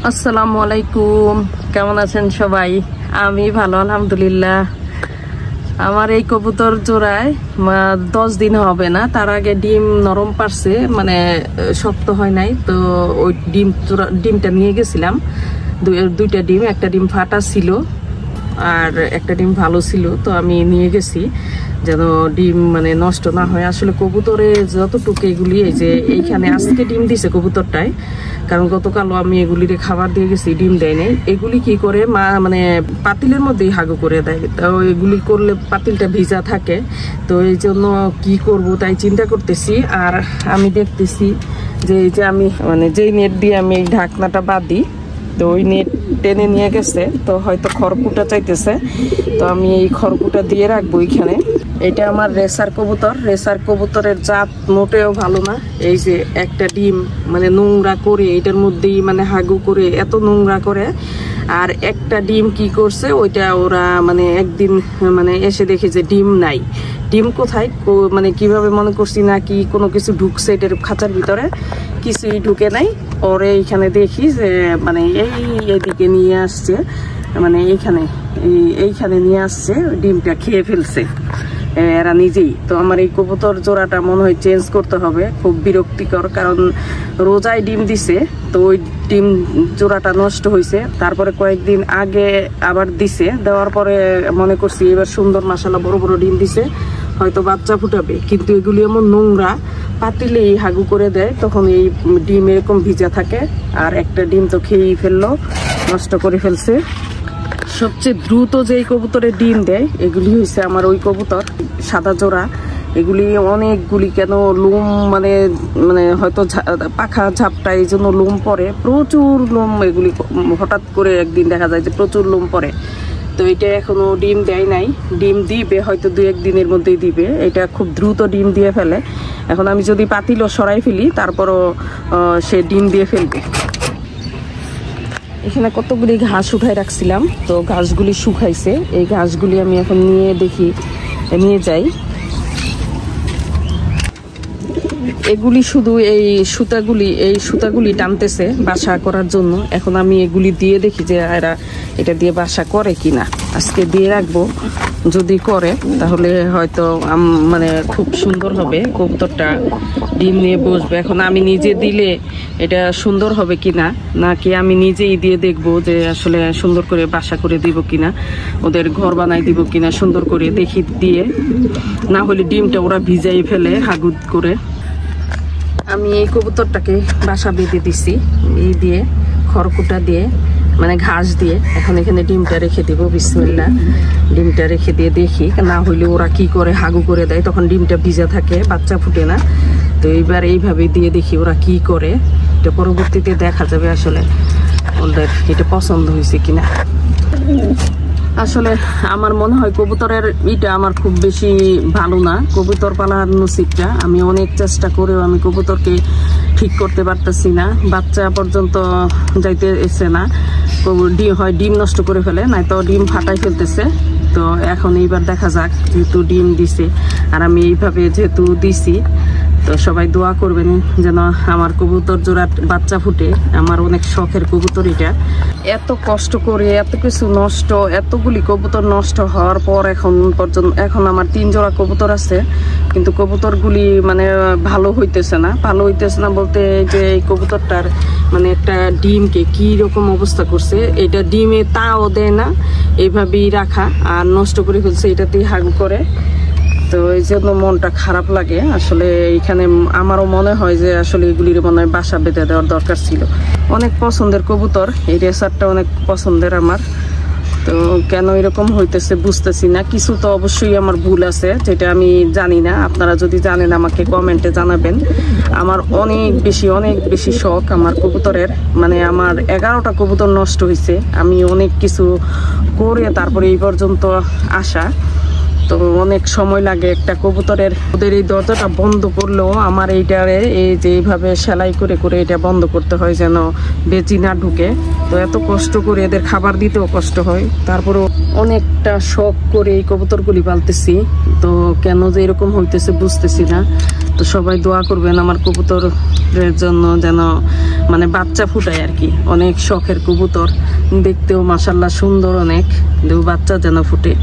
আসসালামু আলাইকুম, কেমন আছেন সবাই? আমি ভালো আলহামদুলিল্লাহ। আমার এই কবুতর জোড়ায় 10 দিন হবে না, তার আগে ডিম নরম পারছে, মানে শক্ত হয় নাই। তো ওই ডিমটা নিয়ে গেছিলাম, দুইটা ডিম, একটা ডিম ফাটা ছিল আর একটা ডিম ভালো ছিল। তো আমি নিয়ে গেছি যেন ডিম মানে নষ্ট না হয়। আসলে কবুতরে যতটুকু এগুলি, এই যে এইখানে আজকে ডিম দিছে কবুতরটায়, কারণ গতকালও আমি এগুলির খাবার দিয়ে গেছি, ডিম দেয় নাই। এগুলি কি করে মানে পাতিলের মধ্যেই হাগু করে দেয়। তো এগুলি করলে পাতিলটা ভিজা থাকে, তো এই জন্য কি করব তাই চিন্তা করতেছি। আর আমি দেখতেছি যে এই যে আমি মানে যেই নেট দিয়ে আমি এই ঢাকনাটা বাঁধি, তো ওই নেট টেনে নিয়ে গেছে, তো হয়তো খড়কুটা চাইতেছে, তো আমি এই খড়কুটা দিয়ে রাখবো এখানে। এটা আমার রেসার কবুতর। রেসার কবুতরের জাত মোটেও ভালো না। এই যে একটা ডিম মানে নোংরা করে এটার মধ্যেই মানে হাগু করে এত নোংরা করে। আর একটা ডিম কি করছে, ওইটা ওরা মানে একদিন মানে এসে দেখে যে ডিম নাই। ডিম কোথায় মানে কিভাবে মনে করছি না কি কোনো কিছু ঢুকছে এটার খাঁচার ভিতরে, কিছুই ঢুকে নাই। পরে এইখানে দেখি যে মানে এইদিকে নিয়ে আসছে, মানে এইখানে নিয়ে আসছে, ডিমটা খেয়ে ফেলছে এরা নিজেই। তো আমার এই কবুতর জোড়াটা মনে হয় চেঞ্জ করতে হবে, খুব বিরক্তিকর, কারণ রোজায় ডিম দিছে, তো ওই ডিম জোড়াটা নষ্ট হয়েছে। তারপরে কয়েকদিন আগে আবার দিছে, দেওয়ার পরে মনে করছি এবার সুন্দর মাশাআল্লাহ বড় বড় ডিম দিছে, হয়তো বাচ্চা ফুটাবে। কিন্তু এগুলি এমন নোংরা, পাতিলেই হাগু করে দেয়, তখন এই ডিম এরকম ভিজা থাকে। আর একটা ডিম তো খেয়েই ফেললো, নষ্ট করে ফেলছে। সবচেয়ে দ্রুত যে কবুতরের ডিম দেয় এগুলি হয়েছে আমার ওই কবুতর সাদা জোড়া। এগুলি অনেকগুলি, কেন লোম মানে মানে হয়তো পাখা ঝাপটা, এই জন্য লোম পরে, প্রচুর লোম। এগুলি হঠাৎ করে একদিন দেখা যায় যে প্রচুর লোম পরে। তো এটা এখনো ডিম দেয় নাই, ডিম দিবে হয়তো 2-1 দিনের মধ্যেই দিবে। এটা খুব দ্রুত ডিম দিয়ে ফেলে। এখন আমি যদি পাতিলও সরাই ফেলি তারপরও সে ডিম দিয়ে ফেলবে। এখানে কতগুলি ঘাস উঠাই রাখছিলাম, তো ঘাসগুলি শুকাইছে। এই ঘাসগুলি আমি এখন নিয়ে যাই। এগুলি শুধু এই সুতাগুলি টানতেছে বাসা করার জন্য। এখন আমি এগুলি দিয়ে দেখি যে এরা এটা দিয়ে বাসা করে কিনা। আজকে দিয়ে রাখবো, যদি করে তাহলে হয়তো মানে খুব সুন্দর হবে, কবুতরটা ডিম নিয়ে বসবে। এখন আমি নিজে দিলে এটা সুন্দর হবে কিনা, নাকি আমি নিজেই দিয়ে দেখবো যে আসলে সুন্দর করে বাসা করে দিব কিনা, ওদের ঘর বানাই দিব কিনা সুন্দর করে দেখি দিয়ে। না হলে ডিমটা ওরা ভিজাই ফেলে হাগুদ করে। আমি এই কবুতরটাকে বাসা বেঁধে দিছি এই দিয়ে, খড়কুটা দিয়ে, মানে ঘাস দিয়ে। এখন এখানে ডিমটা রেখে দিব, বিসমিল্লাহ। ডিমটা রেখে দিয়ে দেখি, না হইলে ওরা কি করে হাগু করে দেয়, তখন ডিমটা ভিজা থাকে, বাচ্চা ফুটে না। তো এইবার এইভাবে দিয়ে দেখি ওরা কি করে। এটা পরবর্তীতে দেখা যাবে আসলে ওদের এটা পছন্দ হয়েছে কিনা। আসলে আমার মনে হয় কবুতরের আমার খুব বেশি ভালো না, কবুতর পালার নসিবটা। আমি অনেক চেষ্টা করেও আমি কবুতরকে ঠিক করতে পারতেছি না, বাচ্চা পর্যন্ত যাইতে এসে না। হয় ডিম নষ্ট করে ফেলে, নয়তো ডিম ফাটাই ফেলতেছে। তো এখন এইবার দেখা যাক, যেহেতু ডিম দিছে আর আমি এইভাবে যেহেতু দিছি, তো সবাই দোয়া করবেন যেন আমার কবুতর জোড়া বাচ্চা ফুটে। আমার অনেক শখের কবুতর এটা। এত কষ্ট করে এত কিছু নষ্ট, এতগুলি কবুতর নষ্ট হওয়ার পর এখন আমার 3 জোড়া কবুতর আছে, কিন্তু কবুতরগুলি মানে ভালো হইতেছে না বলতে যে এই কবুতরটার মানে একটা ডিমকে কি রকম অবস্থা করছে। এটা ডিমে তাও দেয় না, এইভাবেই রাখা, আর নষ্ট করে ফেলছে, এটাতেই হাগু করে। তো এই জন্য মনটা খারাপ লাগে আসলে। এইখানে আমারও মনে হয় যে আসলে এগুলির মনে হয় বাসা বেঁধে দেওয়ার দরকার ছিল। অনেক পছন্দের কবুতর, এই রেসারটা অনেক পছন্দের আমার। তো কেন এরকম হইতেছে বুঝতেছি না। কিছু তো অবশ্যই আমার ভুল আছে, যেটা আমি জানি না। আপনারা যদি জানেন আমাকে কমেন্টে জানাবেন। আমার অনেক বেশি শখ আমার কবুতরের, মানে আমার 11টা কবুতর নষ্ট হয়েছে। আমি অনেক কিছু করে তারপরে এই পর্যন্ত আসা। তো অনেক সময় লাগে একটা কবুতরের। ওদের এই দরজাটা বন্ধ করলেও আমার এইটারে এই যে এইভাবে সেলাই করে করে এটা বন্ধ করতে হয় যেন বেজি না ঢুকে। তো এত কষ্ট করে এদের খাবার দিতেও কষ্ট হয়, তারপরেও অনেকটা শখ করে এই কবুতরগুলি পালতেছি। তো কেন যে এরকম হইতেছে বুঝতেছি না। তো সবাই দোয়া করবেন আমার কবুতরের জন্য, যেন মানে বাচ্চা ফুটায় আর কি। অনেক শখের কবুতর, দেখতেও মাশাআল্লাহ সুন্দর অনেক, বাচ্চা যেন ফুটে।